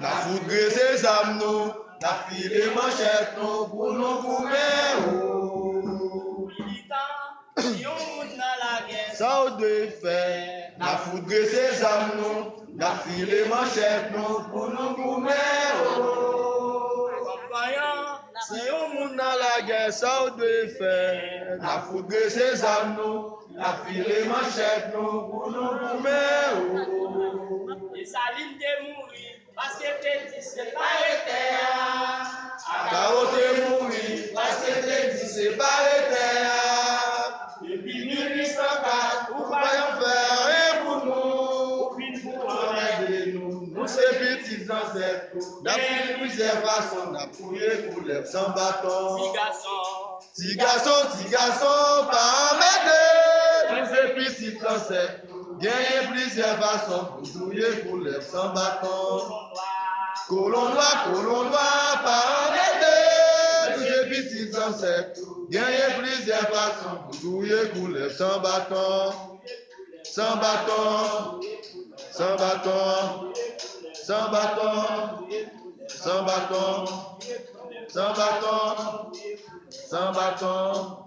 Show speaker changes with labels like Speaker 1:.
Speaker 1: n'a foudré ses âmes nous, n'a filé manchette nous pour nous goumer.
Speaker 2: Militant, si on monte dans la guerre,
Speaker 1: ça on doit faire, n'a foudré ses âmes nous, n'a filé manchette nous pour nous goumer. Si on monte dans la guerre, ça on doit faire, n'a foudré ses âmes nous, n'a filé manchette nous pour nous goumer.
Speaker 2: et Saline de mourir, parce que petit c'est pas terre.
Speaker 1: Carotte mourir, parce que t'es dit c'est pas le terre. Depuis 1804, ou pas en faire rien pour nous. Pour aider nous, nous ces petits ancêtres. D'après plusieurs façons, n'a prié pour les sans bâton. Petit garçon, pas m'aider. Nous ces petits ancêtres. Gagnez plusieurs façons pour jouer pour les sans bâton. Colon noir, pas m'aider. Tous ces petits ancêtres. Gagnez plusieurs façons pour jouer pour les sans bâton. Sans bâton. Sans bâton. Sans bâton. Sans bâton. Sans bâton. Sans bâton.